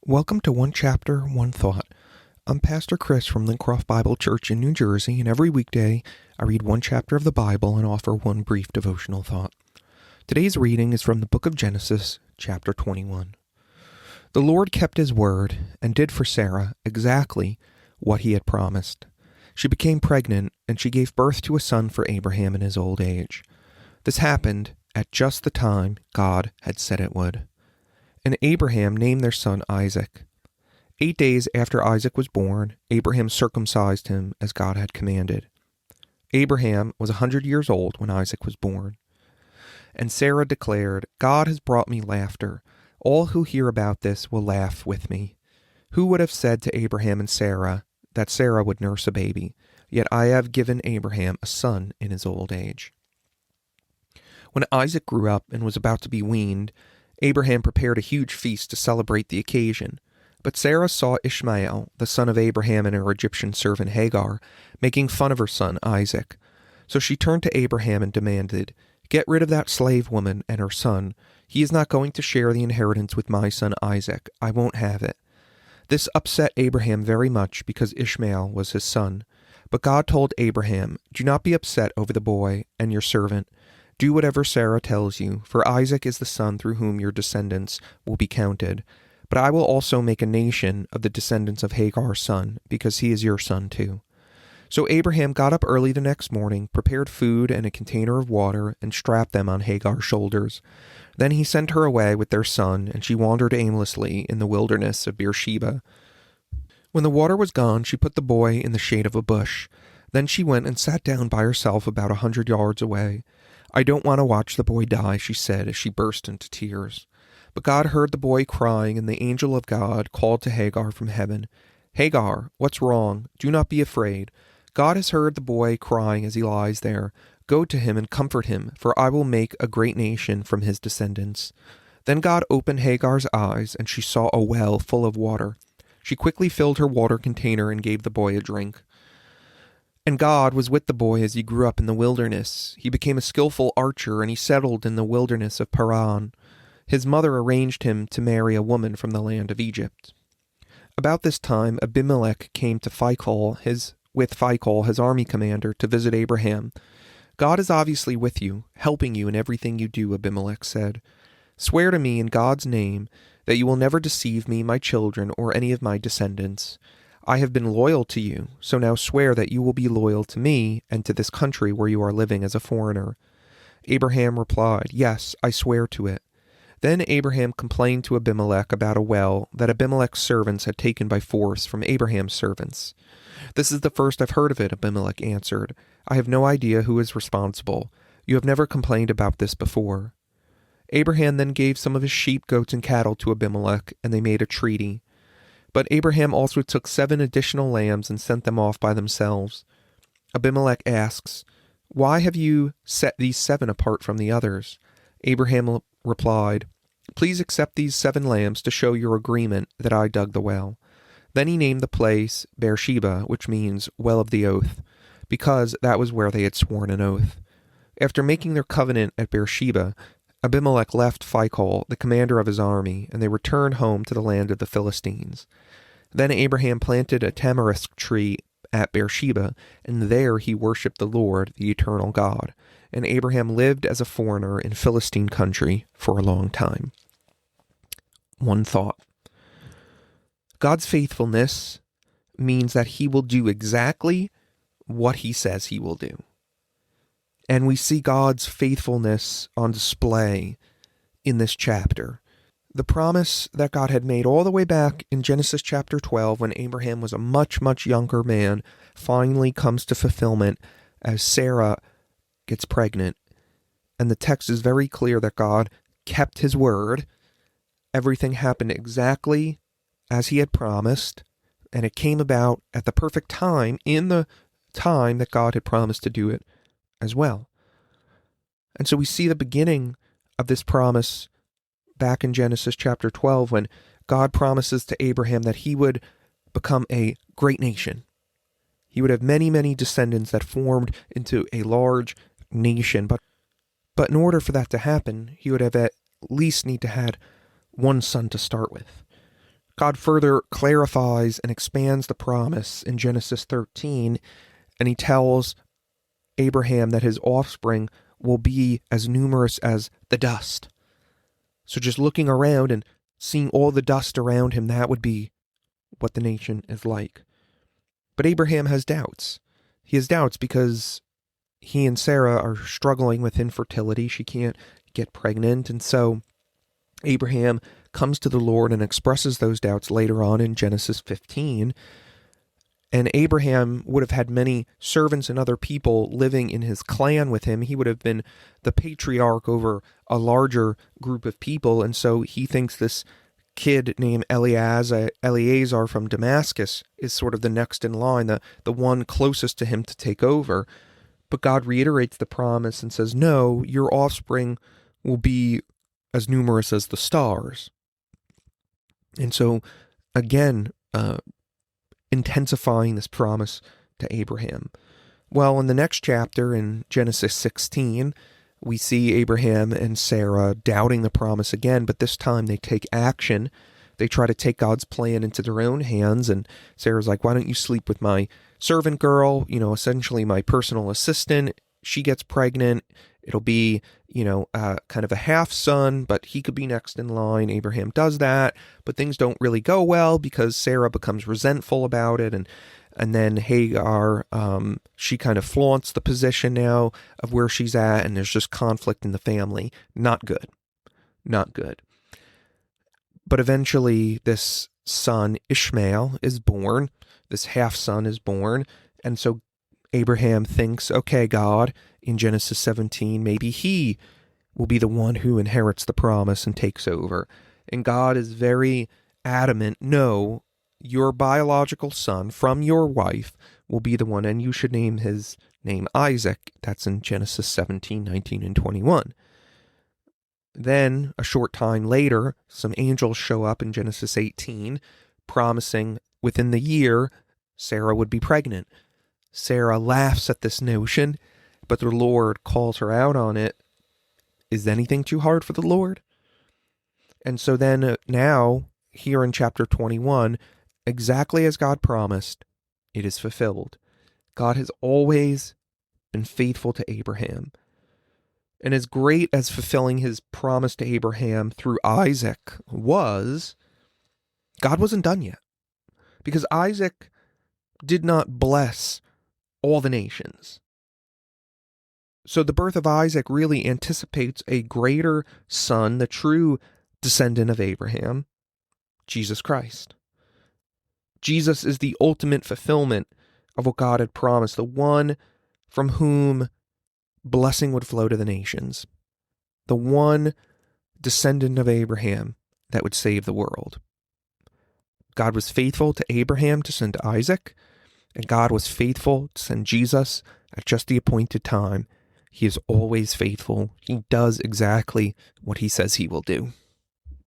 Welcome to One Chapter, One Thought. I'm Pastor Chris from Lincroft Bible Church in New Jersey, and every weekday I read one chapter of the Bible and offer one brief devotional thought. Today's reading is from the book of Genesis, chapter 21. The Lord kept his word and did for Sarah exactly what he had promised. She became pregnant, and she gave birth to a son for Abraham in his old age. This happened at just the time God had said it would. And Abraham named their son Isaac. 8 days after Isaac was born, Abraham circumcised him as God had commanded. Abraham was 100 years old when Isaac was born. And Sarah declared, "God has brought me laughter. All who hear about this will laugh with me. Who would have said to Abraham and Sarah that Sarah would nurse a baby? Yet I have given Abraham a son in his old age." When Isaac grew up and was about to be weaned, Abraham prepared a huge feast to celebrate the occasion. But Sarah saw Ishmael, the son of Abraham and her Egyptian servant Hagar, making fun of her son Isaac. So she turned to Abraham and demanded, "Get rid of that slave woman and her son. He is not going to share the inheritance with my son Isaac. I won't have it." This upset Abraham very much because Ishmael was his son. But God told Abraham, "Do not be upset over the boy and your servant. Do whatever Sarah tells you, for Isaac is the son through whom your descendants will be counted. But I will also make a nation of the descendants of Hagar's son, because he is your son too." So Abraham got up early the next morning, prepared food and a container of water, and strapped them on Hagar's shoulders. Then he sent her away with their son, and she wandered aimlessly in the wilderness of Beersheba. When the water was gone, she put the boy in the shade of a bush. Then she went and sat down by herself about 100 yards away. "I don't want to watch the boy die," she said as she burst into tears. But God heard the boy crying, and the angel of God called to Hagar from heaven, "Hagar, what's wrong? Do not be afraid. God has heard the boy crying as he lies there. Go to him and comfort him, for I will make a great nation from his descendants." Then God opened Hagar's eyes, and she saw a well full of water. She quickly filled her water container and gave the boy a drink. And God was with the boy as he grew up in the wilderness. He became a skillful archer, and he settled in the wilderness of Paran. His mother arranged him to marry a woman from the land of Egypt. About this time, Abimelech came to Phicol, his army commander, to visit Abraham. "God is obviously with you, helping you in everything you do," Abimelech said. "Swear to me in God's name that you will never deceive me, my children, or any of my descendants. I have been loyal to you, so now swear that you will be loyal to me and to this country where you are living as a foreigner." Abraham replied, "Yes, I swear to it." Then Abraham complained to Abimelech about a well that Abimelech's servants had taken by force from Abraham's servants. "This is the first I've heard of it," Abimelech answered. "I have no idea who is responsible. You have never complained about this before." Abraham then gave some of his sheep, goats, and cattle to Abimelech, and they made a treaty. But Abraham also took 7 additional lambs and sent them off by themselves. Abimelech asks, "Why have you set these 7 apart from the others?" Abraham replied, "Please accept these 7 lambs to show your agreement that I dug the well." Then he named the place Beersheba, which means well of the oath, because that was where they had sworn an oath. After making their covenant at Beersheba, Abimelech left Phicol, the commander of his army, and they returned home to the land of the Philistines. Then Abraham planted a tamarisk tree at Beersheba, and there he worshipped the Lord, the eternal God. And Abraham lived as a foreigner in Philistine country for a long time. One thought. God's faithfulness means that he will do exactly what he says he will do. And we see God's faithfulness on display in this chapter. The promise that God had made all the way back in Genesis chapter 12, when Abraham was a much, much younger man, finally comes to fulfillment as Sarah gets pregnant. And the text is very clear that God kept his word. Everything happened exactly as he had promised, and it came about at the perfect time, in the time that God had promised to do it as well. And so we see the beginning of this promise back in Genesis chapter 12, when God promises to Abraham that he would become a great nation. He would have many, many descendants that formed into a large nation. But in order for that to happen, he would have at least need to had one son to start with. God further clarifies and expands the promise in Genesis 13, and he tells Abraham that his offspring will be as numerous as the dust. So just looking around and seeing all the dust around him, that would be what the nation is like. But Abraham has doubts. He has doubts because he and Sarah are struggling with infertility. She can't get pregnant, and so Abraham comes to the Lord and expresses those doubts later on in Genesis 15. And Abraham would have had many servants and other people living in his clan with him. He would have been the patriarch over a larger group of people. And so he thinks this kid named Eleazar from Damascus is sort of the next in line, the one closest to him to take over. But God reiterates the promise and says, no, your offspring will be as numerous as the stars. And so, again, intensifying this promise to Abraham. Well, in the next chapter, in Genesis 16, we see Abraham and Sarah doubting the promise again, but this time they take action. They try to take God's plan into their own hands, and Sarah's like, why don't you sleep with my servant girl, essentially my personal assistant. She gets pregnant. It'll be, kind of a half son, but he could be next in line. Abraham does that, but things don't really go well because Sarah becomes resentful about it. And then Hagar, she kind of flaunts the position now of where she's at, and there's just conflict in the family. Not good. Not good. But eventually this son, Ishmael, is born. This half son is born. And so Abraham thinks, okay, God, in Genesis 17, maybe he will be the one who inherits the promise and takes over. And God is very adamant, no, your biological son from your wife will be the one, and you should name his name Isaac. That's in Genesis 17, 19, and 21. Then, a short time later, some angels show up in Genesis 18, promising within the year Sarah would be pregnant. Sarah laughs at this notion, but the Lord calls her out on it. Is anything too hard for the Lord? And so then now, here in chapter 21, exactly as God promised, it is fulfilled. God has always been faithful to Abraham. And as great as fulfilling his promise to Abraham through Isaac was, God wasn't done yet. Because Isaac did not bless all the nations. So the birth of Isaac really anticipates a greater son, the true descendant of Abraham, Jesus Christ. Jesus is the ultimate fulfillment of what God had promised, the one from whom blessing would flow to the nations, the one descendant of Abraham that would save the world. God was faithful to Abraham to send Isaac, and God was faithful to send Jesus at just the appointed time. He is always faithful. He does exactly what he says he will do.